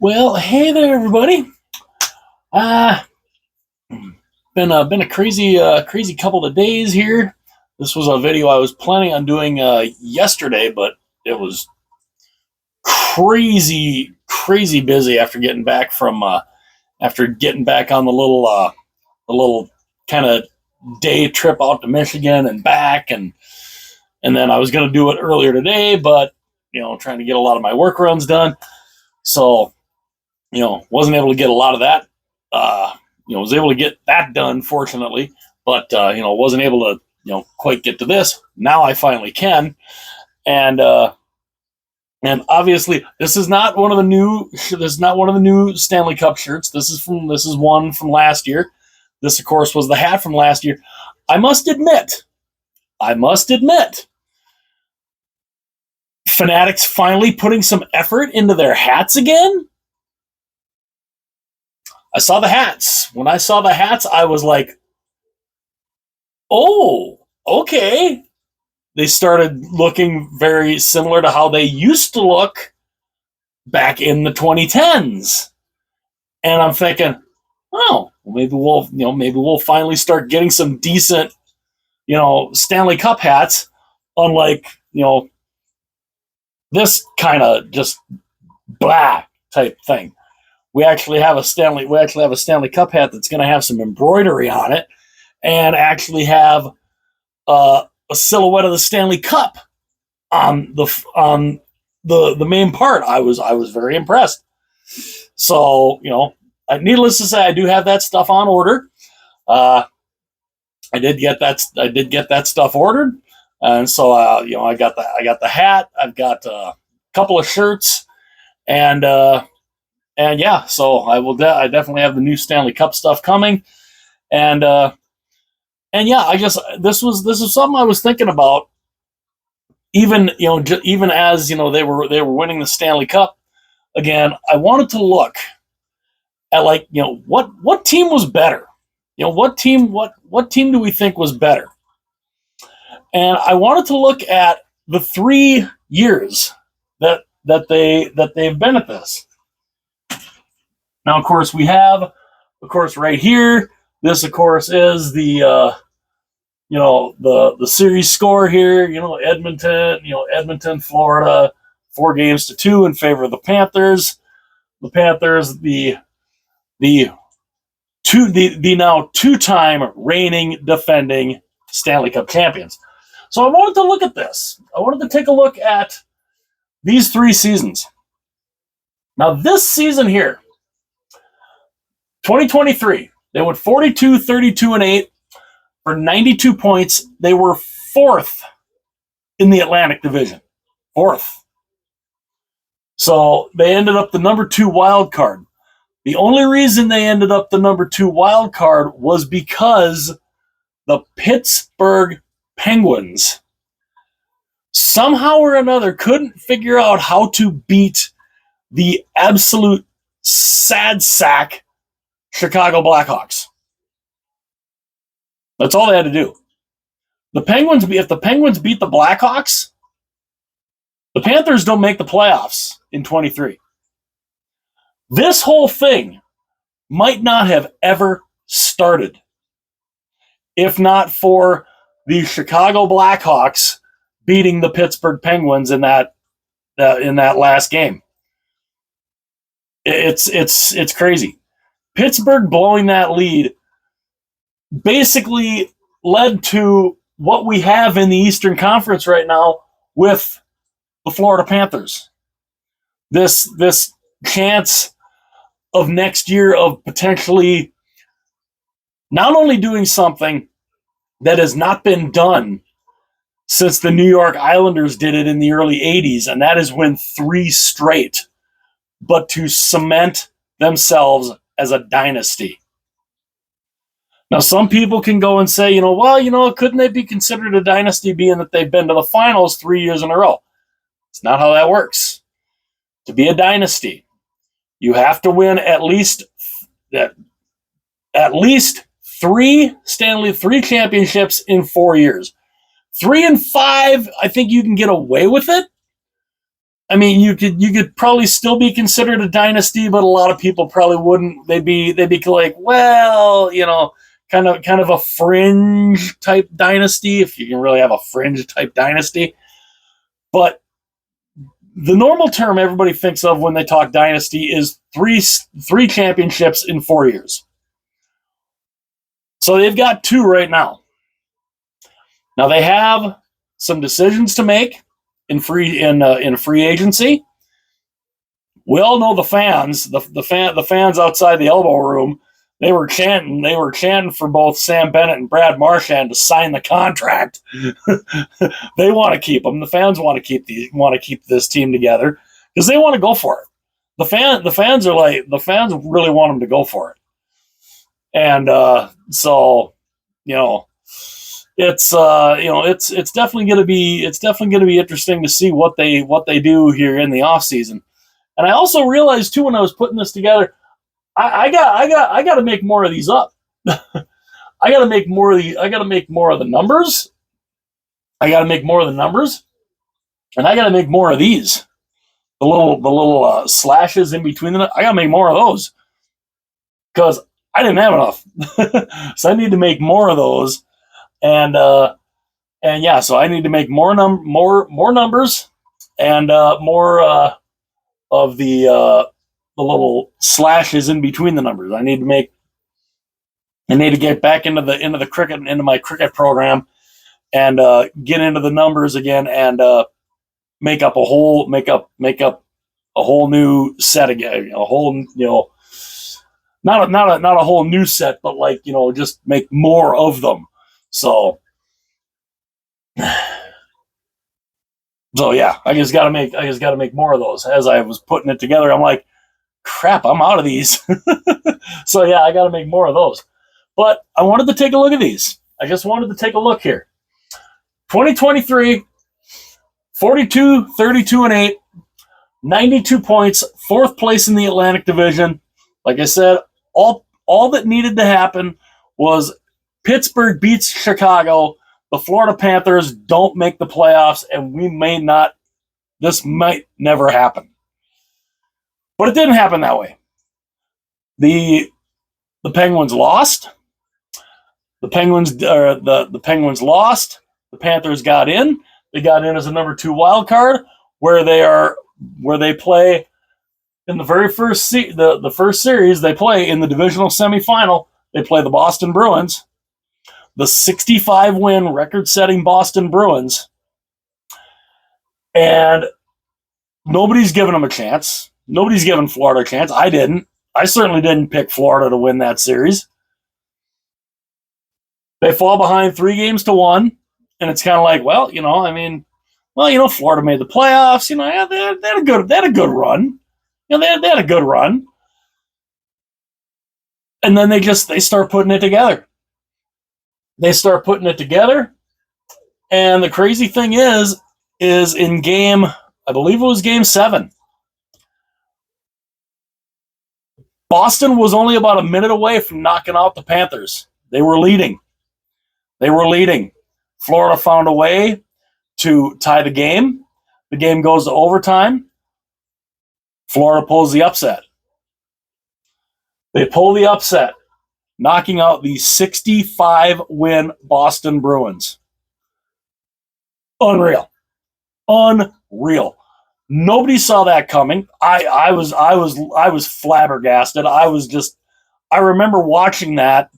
Well, hey there, everybody. Uh, been a crazy couple of days here. This was a video I was planning on doing yesterday, but it was crazy busy after getting back from after getting back on the little kind of day trip out to Michigan and back, and then I was going to do it earlier today, but trying to get a lot of my work runs done, so wasn't able to get a lot of that. Was able to get that done, fortunately, but wasn't able to quite get to this. Now I finally can, and obviously this is not one of the new Stanley Cup shirts. This is one from last year. This, of course, was the hat from last year. I must admit, Fanatics finally putting some effort into their hats again. I saw the hats. When I saw the hats, I was like, oh, okay. They started looking very similar to how they used to look back in the 2010s. And I'm thinking, oh, maybe we'll finally start getting some decent, Stanley Cup hats, unlike, this kind of just blah type thing. We actually have a Stanley Cup hat that's going to have some embroidery on it, and actually have a silhouette of the Stanley Cup on the main part. I was very impressed. So needless to say, I do have that stuff on order. I did get that stuff ordered, and so I got the hat. I've got a couple of shirts, and yeah, so I definitely have the new Stanley Cup stuff coming, and yeah, I guess this is something I was thinking about. Even as they were winning the Stanley Cup again, I wanted to look at what team was better. What team do we think was better? And I wanted to look at the 3 years that they've been at this. Now, of course, we have, right here. This, of course, is the the series score here. Edmonton, Florida, 4-2 in favor of the Panthers. The Panthers, the now two-time reigning, defending Stanley Cup champions. So I wanted to look at this. I wanted to take a look at these 3 seasons. Now, this season here, 2023, they went 42, 32, and 8 for 92 points. They were 4th in the Atlantic Division. 4th. So they ended up the number 2 wild card. The only reason they ended up the number 2 wild card was because the Pittsburgh Penguins somehow or another couldn't figure out how to beat the absolute sad sack Chicago Blackhawks. That's all they had to do. If the Penguins beat the Blackhawks, the Panthers don't make the playoffs in 23. This whole thing might not have ever started if not for the Chicago Blackhawks beating the Pittsburgh Penguins in that last game. It's crazy. Pittsburgh blowing that lead basically led to what we have in the Eastern Conference right now with the Florida Panthers. This chance of next year of potentially not only doing something that has not been done since the New York Islanders did it in the early 80s, and that is win 3 straight, but to cement themselves as a dynasty. Now, some people can go and say, couldn't they be considered a dynasty being that they've been to the finals 3 years in a row? It's not how that works. To be a dynasty, you have to win at least 3 championships in 4 years. 3 and 5, I think you can get away with it. I mean, you could probably still be considered a dynasty, but a lot of people probably wouldn't. They'd be like, well, kind of a fringe type dynasty, if you can really have a fringe type dynasty. But the normal term everybody thinks of when they talk dynasty is three championships in 4 years. So they've got 2 right now. Now they have some decisions to make in free agency. We all know the fans, the fans outside the elbow room. They were chanting for both Sam Bennett and Brad Marchand to sign the contract. They want to keep them. The fans want to keep this team together because they want to go for it. The fans really want them to go for it. And so, it's definitely going to be interesting to see what they do here in the off season. And I also realized too when I was putting this together, I got to make more of these up. I got to make more of the numbers. And I got to make more of these. The little slashes in between them. I got to make more of those because I didn't have enough. So I need to make more of those. And yeah, so I need to make more numbers and more of the little slashes in between the numbers. I need to get back into my cricket program and get into the numbers again and make up a whole new set again. A whole not a whole new set, but just make more of them. So yeah, I just got to make more of those. As I was putting it together, I'm like, crap, I'm out of these. So yeah, I got to make more of those. But I wanted to take a look at these. I just wanted to take a look here. 2023, 42, 32, and 8, 92 points, 4th place in the Atlantic Division. Like I said, all that needed to happen was Pittsburgh beats Chicago, the Florida Panthers don't make the playoffs, and this might never happen. But it didn't happen that way. The Penguins lost. The Penguins lost. The Panthers got in. They got in as a number 2 wild card, where they play in the very first the first series they play in the divisional semifinal. They play the Boston Bruins, the 65-win record-setting Boston Bruins, and nobody's given them a chance. Nobody's given Florida a chance. I didn't. I certainly didn't pick Florida to win that series. They fall behind 3-1, and it's kind of like, Florida made the playoffs. They had a good run. They had a good run. And then they start putting it together. And the crazy thing is in game, I believe it was game 7, Boston was only about a minute away from knocking out the Panthers. They were leading. Florida found a way to tie the game. The game goes to overtime. Florida pulls the upset. They pull the upset, knocking out the 65-win Boston Bruins. Unreal. Nobody saw that coming. I was flabbergasted. I remember watching that.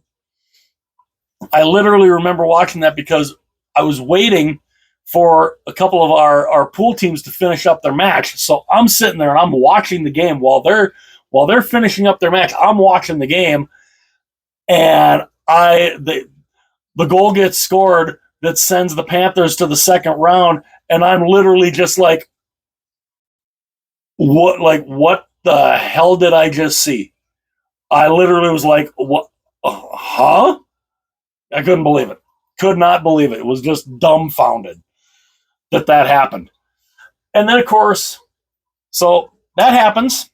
I literally remember watching that because I was waiting for a couple of our pool teams to finish up their match. So I'm sitting there and I'm watching the game while they're finishing up their match. I'm watching the game, and the goal gets scored that sends the Panthers to the second round, and I'm literally just like, what the hell did I just see? I literally was like, what? Huh? I couldn't believe it. Could not believe it. It was just dumbfounded that happened. And then, of course, so that happens.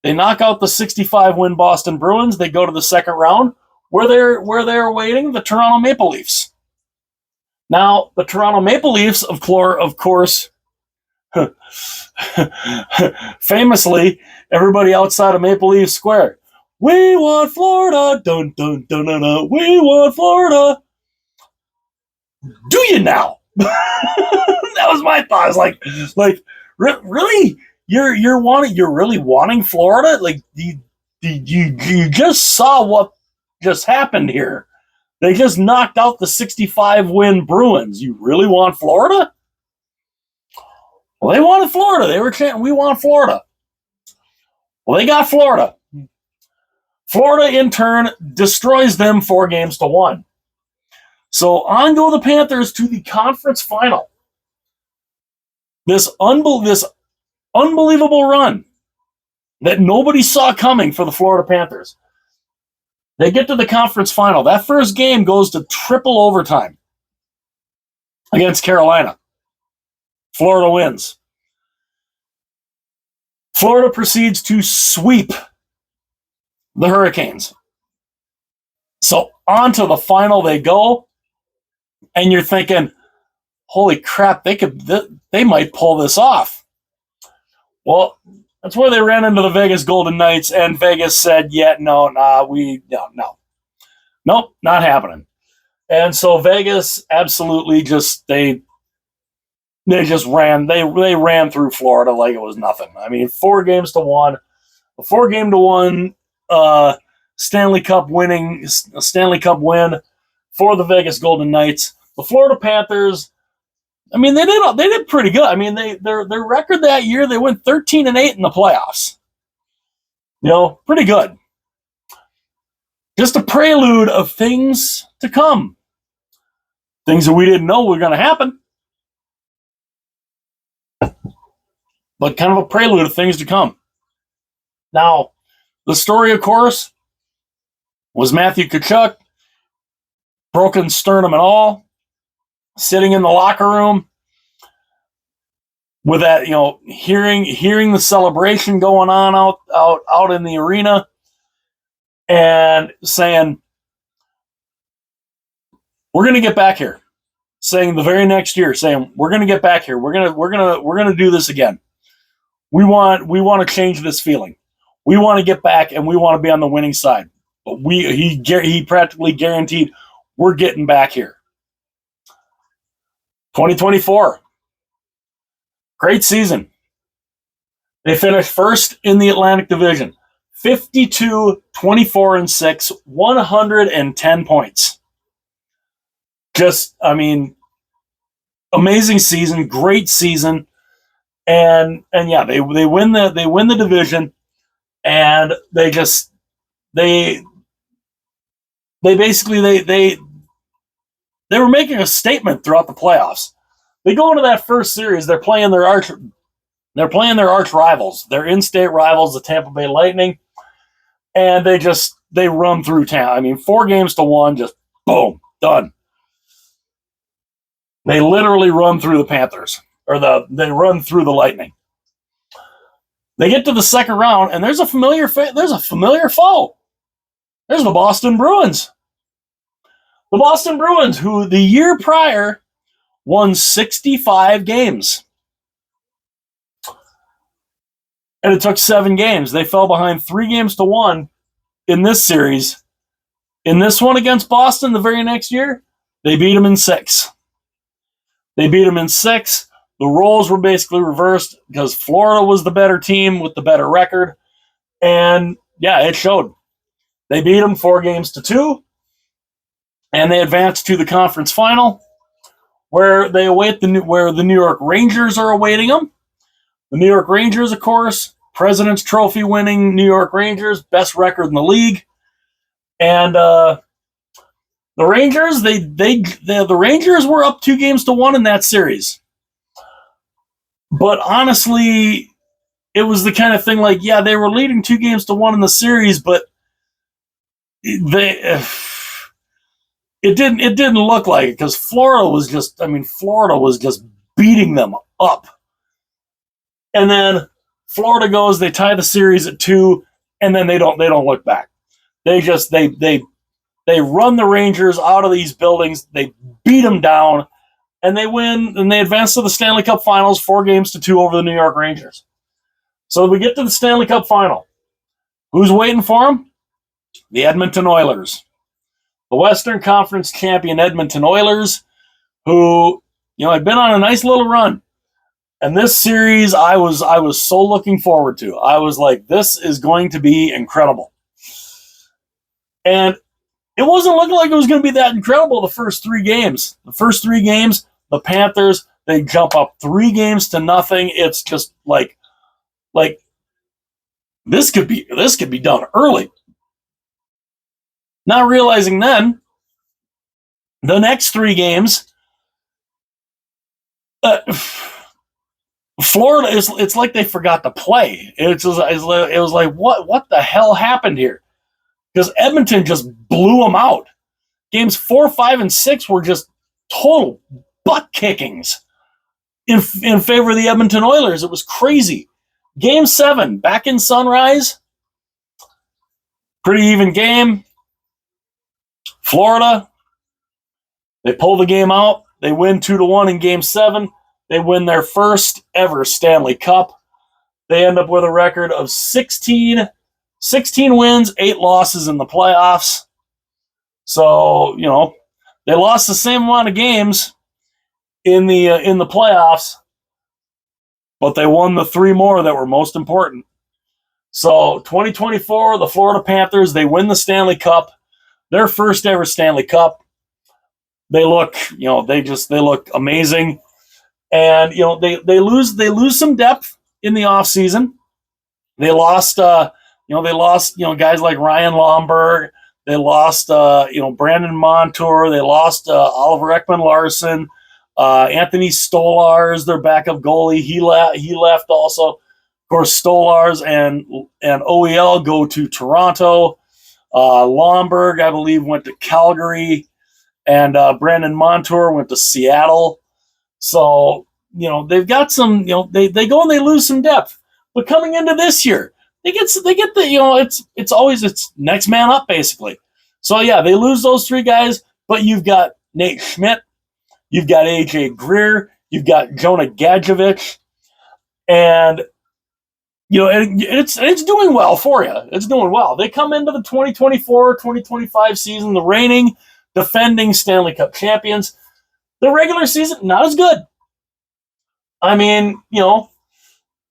They knock out the 65-win Boston Bruins. They go to the second round where they're awaiting the Toronto Maple Leafs. Now, the Toronto Maple Leafs, of course, Famously, everybody outside of Maple Leaf Square, we want Florida, dun dun dun dun dun, we want Florida. Do you now? That was my thought. I was like, really? You're really wanting Florida? Like, you just saw what just happened here. They just knocked out the 65-win Bruins. You really want Florida? Well, they wanted Florida. They were chanting, we want Florida. Well, they got Florida. Florida, in turn, destroys them 4-1. So on go the Panthers to the conference final. This unbelievable run that nobody saw coming for the Florida Panthers. They get to the conference final. That first game goes to triple overtime against Carolina. Florida wins. Florida proceeds to sweep the Hurricanes. So on to the final they go, and you're thinking, holy crap, they might pull this off. Well, that's where they ran into the Vegas Golden Knights, and Vegas said, no, nope, not happening. And so Vegas absolutely just they ran through Florida like it was nothing. I mean, 4-1, a 4-1 Stanley Cup win for the Vegas Golden Knights. The Florida Panthers, I mean, they did pretty good. I mean, their record that year, they went 13-8 in the playoffs. Pretty good. Just a prelude of things to come. Things that we didn't know were going to happen. But kind of a prelude of things to come. Now, the story, of course, was Matthew Tkachuk, broken sternum and all, sitting in the locker room with that, hearing the celebration going on out in the arena, and saying, "We're going to get back here." Saying the very next year, saying, "We're going to get back here. We're going to do this again. We want to change this feeling. We want to get back, and we want to be on the winning side." But he practically guaranteed we're getting back here. 2024, great season. They finished first in the Atlantic Division, 52-24-6, 110 points. Just, I mean, amazing season, great season, and yeah, they win the division, and they were making a statement throughout the playoffs. They go into that first series, they're playing their arch rivals, their in-state rivals, the Tampa Bay Lightning, and they run through town. I mean, 4-1, just boom, done. They literally run through the Panthers, or they run through the Lightning. They get to the second round, and there's a familiar foe. There's the Boston Bruins. The Boston Bruins, who the year prior won 65 games. And it took 7 games. They fell behind 3-1 in this series. In this one against Boston the very next year, they beat them in 6. The roles were basically reversed because Florida was the better team with the better record. And yeah, it showed. They beat them 4-2. And they advanced to the conference final, where they await where the New York Rangers are awaiting them. The New York Rangers, of course, President's Trophy winning New York Rangers, best record in the league. And the Rangers, the Rangers were up 2-1 in that series. But honestly, it was the kind of thing like, yeah, they were leading 2-1 in the series, but it didn't look like it, because Florida was just beating them up. And then Florida goes, they tie the series at 2, and then they don't look back. They run the Rangers out of these buildings, they beat them down, and they win, and they advance to the Stanley Cup Finals 4-2 over the New York Rangers. So we get to the Stanley Cup Final. Who's waiting for them? The Edmonton Oilers. The Western Conference champion Edmonton Oilers, who, had been on a nice little run. And this series, I was so looking forward to. I was like, this is going to be incredible. And it wasn't looking like it was going to be that incredible the first 3 games. The first 3 games, the Panthers, they jump up 3-0. It's just like this could be done early. Not realizing then, the next 3 games, Florida it's like they forgot to play. It was like what the hell happened here? Because Edmonton just blew them out. Games 4, 5, and 6 were just total butt kickings in favor of the Edmonton Oilers. It was crazy. Game 7, back in Sunrise, pretty even game. Florida, they pull the game out. They win 2-1 in Game 7. They win their first ever Stanley Cup. They end up with a record of 16 wins, 8 losses in the playoffs. So, they lost the same amount of games in the playoffs, but they won the 3 more that were most important. So 2024, the Florida Panthers, they win the Stanley Cup, their first ever Stanley Cup. They look, they look amazing. And, they lose some depth in the offseason. They lost, guys like Ryan Lomberg. They lost, Brandon Montour. They lost Oliver Ekman-Larsson. Anthony Stolarz, their backup goalie, he left also. Of course, Stolarz and OEL go to Toronto. Lomberg, I believe, went to Calgary. And Brandon Montour went to Seattle. So, they've got some, they go and they lose some depth. But coming into this year, they get the, it's always next man up, basically. So, yeah, they lose those 3 guys, but you've got Nate Schmidt, you've got AJ Greer, you've got Jonah Gadjevich, and, it's doing well for you. It's doing well. They come into the 2024-2025 season, the reigning, defending Stanley Cup champions. The regular season, not as good. I mean,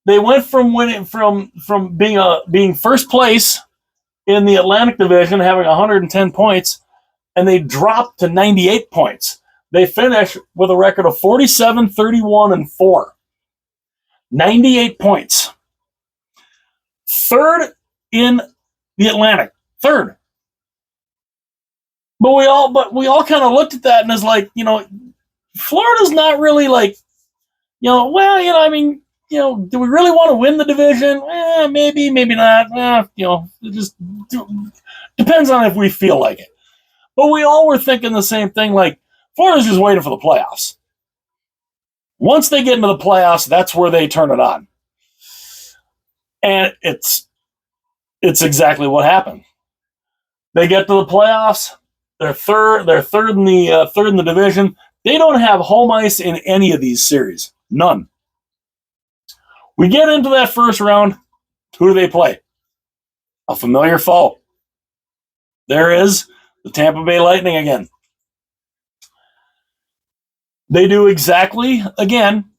they went from winning from being first place in the Atlantic Division, having 110 points, and they dropped to 98 points. They finished with a record of 47, 31, and 4. 98 points. Third in the Atlantic. Third. But we all kind of looked at that and is like, Florida's not really like, do we really want to win the division? Maybe, maybe not. It just depends on if we feel like it. But we all were thinking the same thing, like, Florida's just waiting for the playoffs. Once they get into the playoffs, that's where they turn it on. And it's exactly what happened. They get to the playoffs. They're third in the division. They don't have home ice in any of these series. None. We get into that first round. Who do they play? A familiar foe. There is the Tampa Bay Lightning again. They do exactly, again,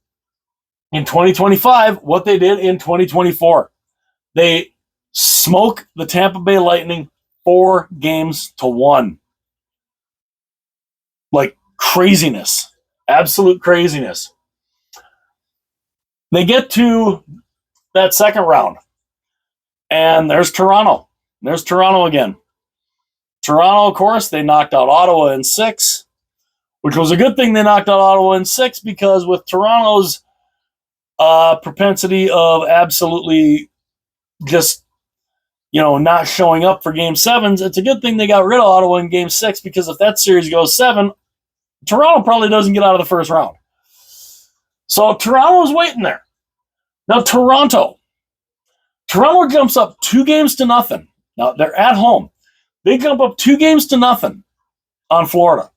in 2025, what they did in 2024. They smoke the Tampa Bay Lightning 4-1. Like craziness. Absolute craziness. They get to that second round. And there's Toronto. There's Toronto again. Toronto, of course, they knocked out Ottawa in 6, which was a good thing they knocked out Ottawa in 6, because with Toronto's propensity of absolutely just, not showing up for Game 7s, it's a good thing they got rid of Ottawa in Game 6, because if that series goes 7, Toronto probably doesn't get out of the first round. So Toronto's waiting there. Now Toronto jumps up 2-0. Now they're at home. They jump up 2-0 on Florida.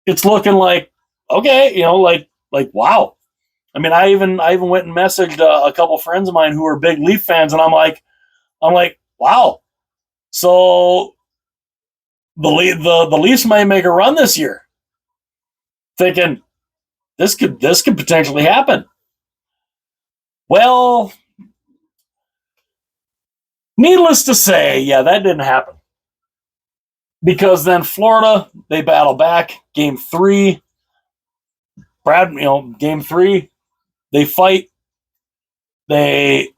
It's looking like, okay, like wow. I mean, I even went and messaged a couple friends of mine who are big Leaf fans, and I'm like, wow. So the Leafs might make a run this year, thinking this could potentially happen. Well, needless to say, yeah, that didn't happen because then Florida they battle back. Game three, game three, they fight. They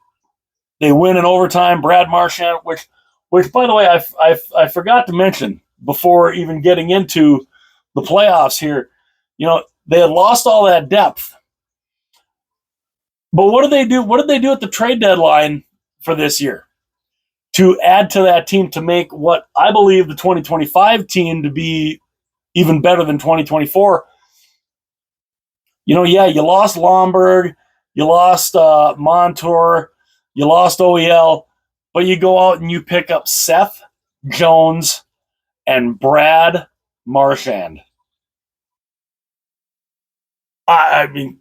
they win in overtime. Brad Marchand, which by the way, I forgot to mention before even getting into the playoffs here. They had lost all that depth. But what did they do? What did they do at the trade deadline for this year to add to that team to make what I believe the 2025 team to be even better than 2024? Yeah, you lost Lomberg, you lost Montour, you lost OEL, but you go out and you pick up Seth Jones and Brad Marchand. I mean,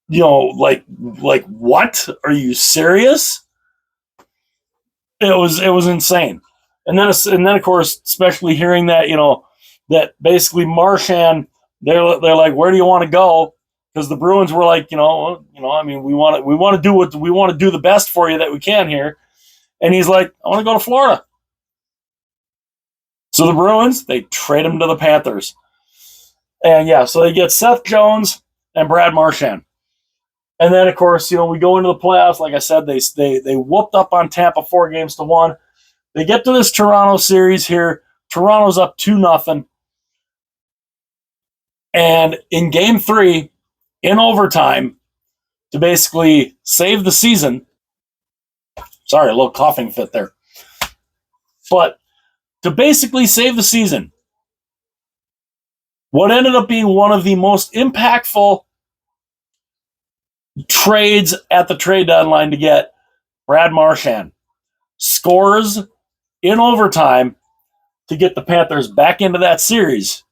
like what? Are you serious? It was insane. And then of course, especially hearing that that basically Marchand, they're like, where do you want to go? Because the Bruins were like, I mean, we want to do what we want to do the best for you that we can here. And he's like, I want to go to Florida. So the Bruins, they trade him to the Panthers. And yeah, so they get Seth Jones and Brad Marchand. And then of course, we go into the playoffs. Like I said, they whooped up on Tampa 4-1. They get to this Toronto series here. Toronto's up 2-0. And in game three, in overtime, to basically save the season, sorry, a little coughing fit there. But to basically save the season, what ended up being one of the most impactful trades at the trade deadline to get Brad Marchand scores in overtime to get the Panthers back into that series.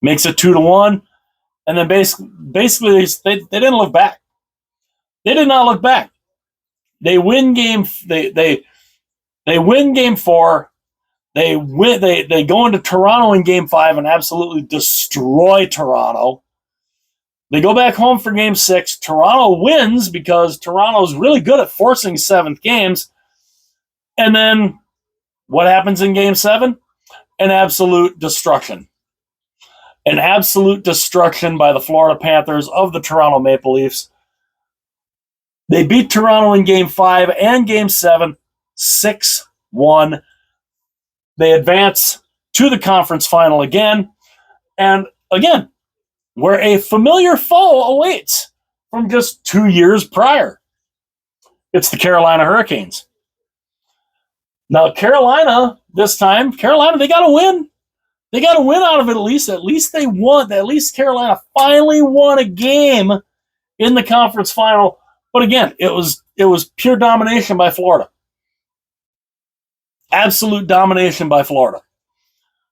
Makes it 2-1. And then basically they didn't look back. They did not look back. They win they win game 4. They go into Toronto in game 5 and absolutely destroy Toronto. They go back home for game 6. Toronto wins because Toronto's really good at forcing 7th games. And then what happens in game 7? An absolute destruction. An absolute destruction by the Florida Panthers of the Toronto Maple Leafs. They beat Toronto in game 5 and game 7, 6-1. They advance to the conference final again. And again, where a familiar foe awaits from just 2 years prior. It's the Carolina Hurricanes. Now, Carolina, this time, they got to win. They got to win out of it at least. At least they won. At least Carolina finally won a game in the conference final. But again, it was pure domination by Florida. Absolute domination by Florida.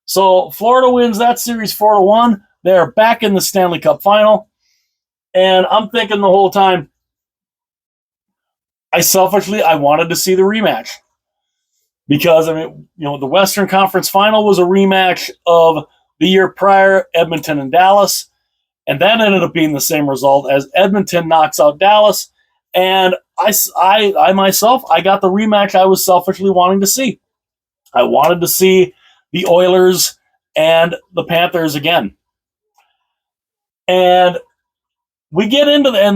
So Florida wins that series 4-1. They're back in the Stanley Cup final. And I'm thinking the whole time, I wanted to see the rematch. Because, I mean, the Western Conference final was a rematch of the year prior, Edmonton and Dallas. And that ended up being the same result as Edmonton knocks out Dallas. And I myself, I got the rematch I was selfishly wanting to see. I wanted to see the Oilers and the Panthers again. And we get into the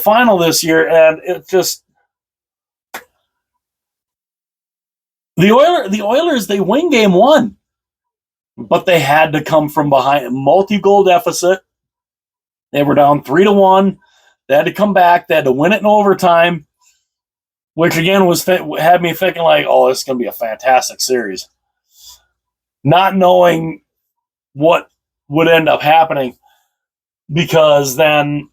final this year, and it just the Oilers they win game 1, but they had to come from behind a multi-goal deficit. They were down 3-1. They had to come back. They had to win it in overtime, which again had me thinking like, oh, this is going to be a fantastic series. Not knowing what would end up happening, because then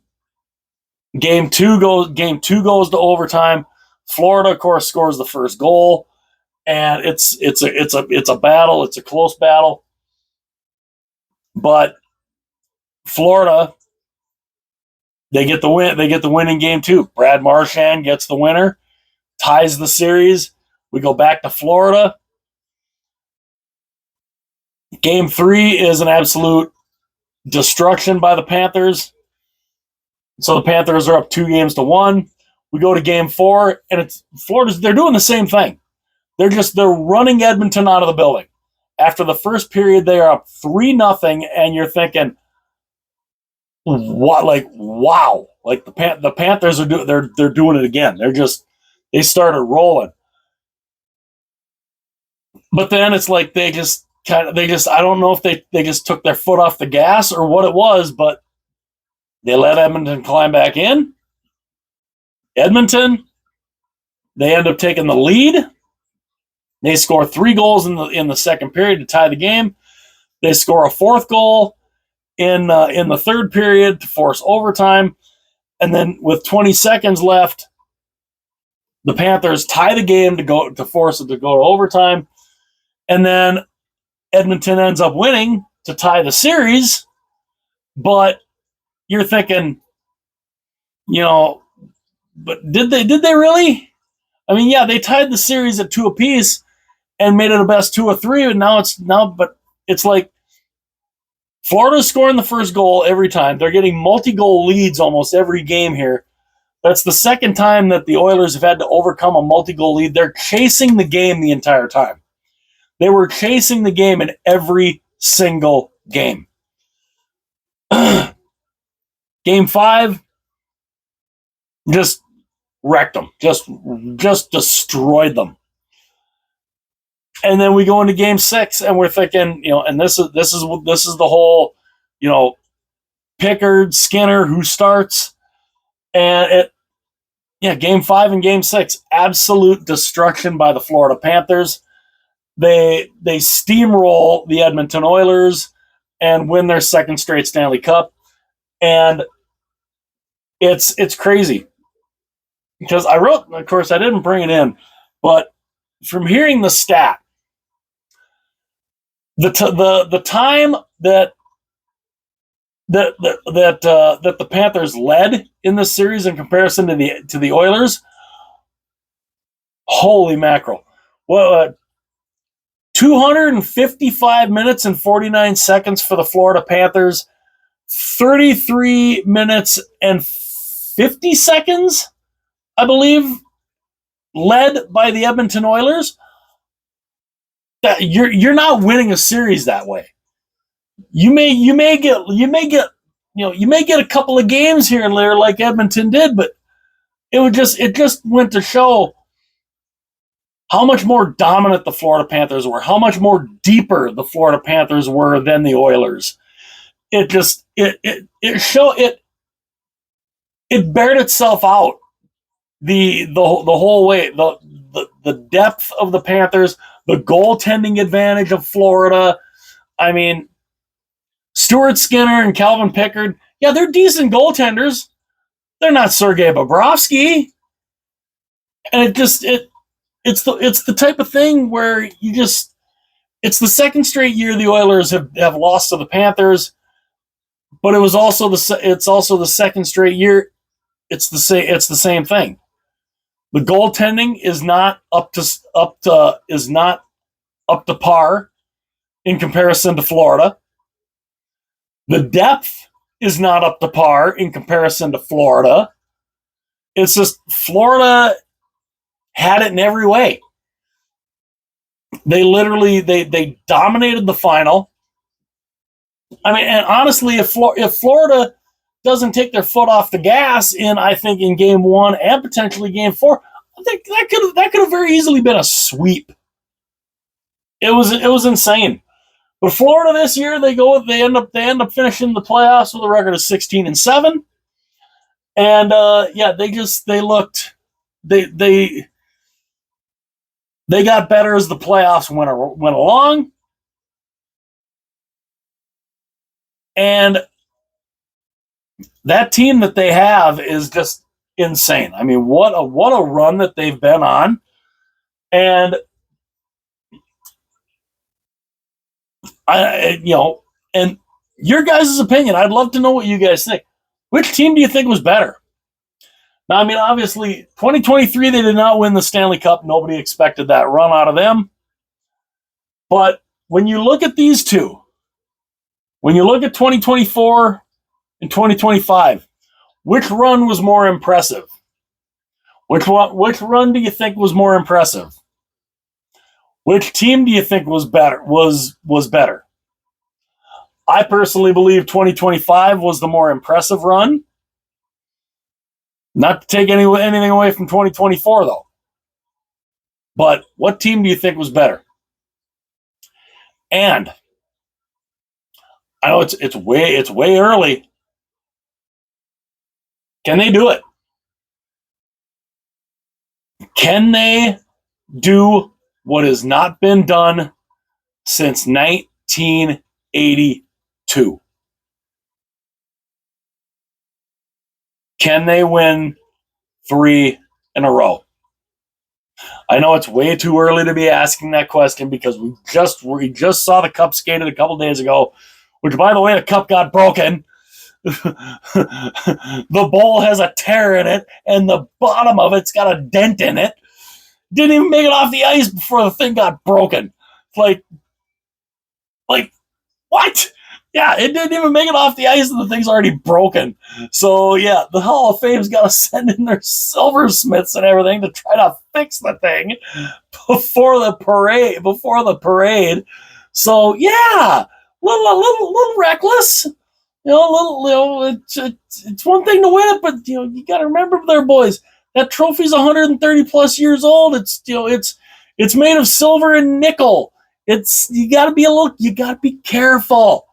game two goes to overtime. Florida, of course, scores the first goal, and it's a battle. It's a close battle, but Florida, they get the win. They get the win in game 2. Brad Marchand gets the winner, ties the series. We go back to Florida. Game 3 is an absolute destruction by the Panthers. So the Panthers are up 2-1. We go to game 4, and it's Florida's. They're doing the same thing. They're running Edmonton out of the building. After the first period, they are up 3-0, and you're thinking, what? Like, wow! Like the Panthers are they're doing it again. They started rolling, but then it's like they just I don't know if they just took their foot off the gas or what it was, but they let Edmonton climb back in. Edmonton, they end up taking the lead. They score 3 goals in the second period to tie the game. They score a 4th goal in the third period to force overtime, and then with 20 seconds left, the Panthers tie the game to force it to go to overtime, and then Edmonton ends up winning to tie the series. But you're thinking, but did they really? I mean, yeah, they tied the series at 2 apiece and made it a best 2 of 3, but it's like Florida's scoring the first goal every time. They're getting multi-goal leads almost every game here. That's the second time that the Oilers have had to overcome a multi-goal lead. They're chasing the game the entire time. They were chasing the game in every single game. Game 5, just wrecked them. Just destroyed them. And then we go into game 6, and we're thinking, and this is the whole, Pickard, Skinner, who starts, and game 5 and game 6, absolute destruction by the Florida Panthers. They steamroll the Edmonton Oilers and win their second straight Stanley Cup, and it's crazy because I wrote, of course, I didn't bring it in, but from hearing the stat, the time that the Panthers led in this series in comparison to the Oilers, holy mackerel! Well, 255 minutes and 49 seconds for the Florida Panthers, 33 minutes and 50 seconds, I believe, led by the Edmonton Oilers. That you're not winning a series that way. You may get a couple of games here and there like Edmonton did, but it just went to show how much more dominant the Florida Panthers were, how much more deeper the Florida Panthers were than the Oilers. It bared itself out the whole way. The depth of the Panthers, the goaltending advantage of Florida. I mean, Stuart Skinner and Calvin Pickard, yeah, they're decent goaltenders. They're not Sergei Bobrovsky. And it's the type of thing where it's the second straight year the Oilers have lost to the Panthers, but it's also the second straight year it's the same thing. The goaltending is not up to par in comparison to Florida. The depth is not up to par in comparison to Florida. It's just Florida had it in every way. They literally they dominated the final. I mean, and honestly, if Florida doesn't take their foot off the gas in game 1 and potentially game 4, I think that could have very easily been a sweep. It was insane. But Florida this year, they end up finishing the playoffs with a record of 16-7, and they got better as the playoffs went along, and that team that they have is just insane. I mean, what a run that they've been on, and And your guys' opinion, I'd love to know what you guys think. Which team do you think was better? Now, I mean, obviously, 2023, they did not win the Stanley Cup. Nobody expected that run out of them. But when you look at these two, when you look at 2024 and 2025, which run was more impressive? Which run do you think was more impressive? Which team do you think was better? Was better? I personally believe 2025 was the more impressive run. Not to take anything away from 2024, though. But what team do you think was better? And I know it's way early. Can they do it? Can they do what has not been done since 1982? Can they win 3 in a row? I know it's way too early to be asking that question because we just saw the cup skated a couple days ago, which, by the way, the cup got broken. The bowl has a tear in it, and the bottom of it's got a dent in it. Didn't even make it off the ice before the thing got broken. Like what? Yeah, it didn't even make it off the ice, and the thing's already broken. So yeah, the Hall of Fame's got to send in their silversmiths and everything to try to fix the thing before the parade. So yeah, little reckless. It's one thing to win it, but you got to remember there, boys. That trophy's 130 plus years old. It's made of silver and nickel. You got to be careful.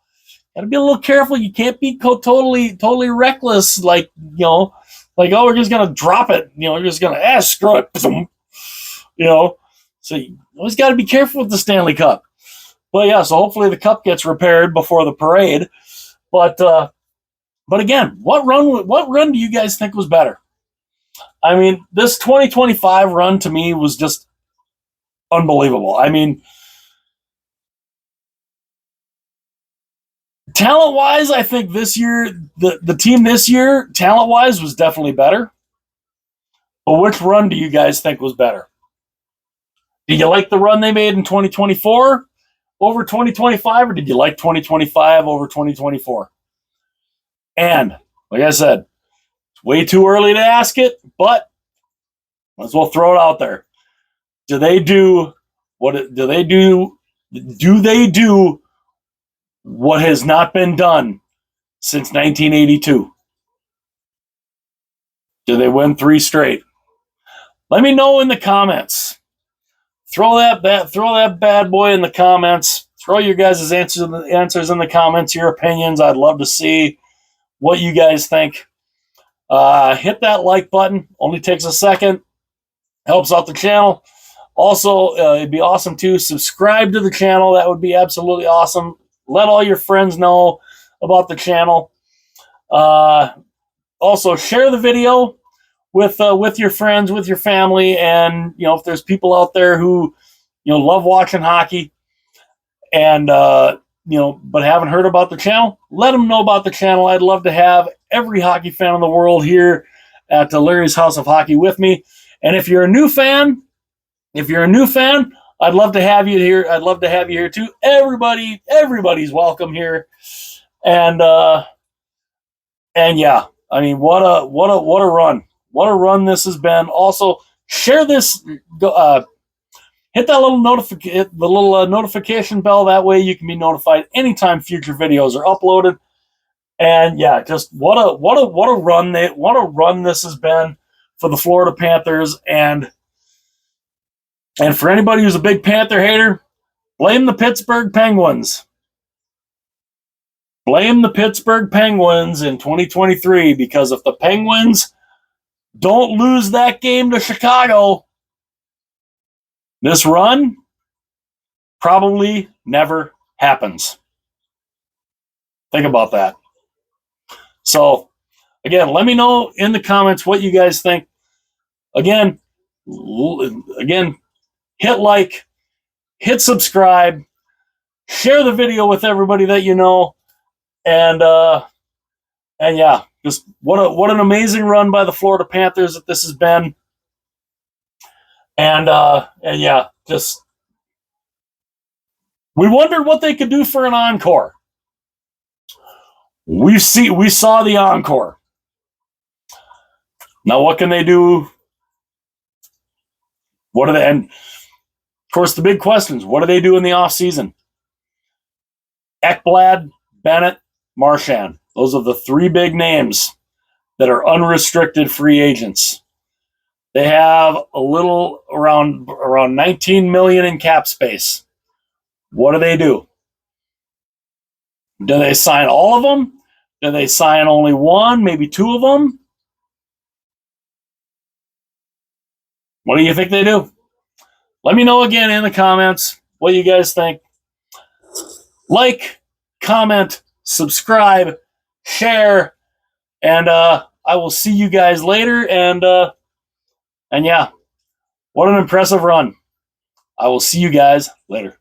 Got to be a little careful. You can't be totally reckless. Like oh, we're just gonna drop it. We're just gonna screw it. So you always got to be careful with the Stanley Cup. But yeah, so hopefully the cup gets repaired before the parade. But again, what run do you guys think was better? I mean, this 2025 run to me was just unbelievable. I mean, talent-wise, I think this year, the team this year, talent-wise, was definitely better. But which run do you guys think was better? Did you like the run they made in 2024 over 2025, or did you like 2025 over 2024? And like I said, it's way too early to ask it, but might as well throw it out there. Do they do what has not been done since 1982? Do they win 3 straight? Let me know in the comments. Throw that bad boy in the comments. Throw your guys' answers in the comments, your opinions. I'd love to see what you guys think. Hit that like button. Only takes a second. Helps out the channel. Also, it'd be awesome to subscribe to the channel. That would be absolutely awesome. Let all your friends know about the channel. Also, share the video with your friends, with your family, and if there's people out there who love watching hockey and but haven't heard about the channel, let them know about the channel. I'd love to have every hockey fan in the world here at Larry's House of Hockey with me. And if you're a new fan, I'd love to have you here. I'd love to have you here too. Everybody's welcome here. And yeah, I mean, what a run. What a run this has been. Also, share this. Hit that little notification bell. That way you can be notified anytime future videos are uploaded. And yeah, just what a run this has been for the Florida Panthers. And for anybody who's a big Panther hater, blame the Pittsburgh Penguins. Blame the Pittsburgh Penguins in 2023, because if the Penguins don't lose that game to Chicago, this run probably never happens. Think about that. So, again, let me know in the comments what you guys think. Again, hit like, hit subscribe, share the video with everybody that you know, and yeah, just what an amazing run by the Florida Panthers that this has been, and yeah, just we wondered what they could do for an encore. We saw the encore. Now, what can they do? What are they? And of course, the big questions: what do they do in the offseason? Ekblad, Bennett, Marchand. Those are the three big names that are unrestricted free agents. They have a little around 19 million in cap space. What do they do? Do they sign all of them? Do they sign only one, maybe two of them? What do you think they do? Let me know again in the comments what you guys think. Like, comment, subscribe, share, and I will see you guys later. And yeah, what an impressive run. I will see you guys later.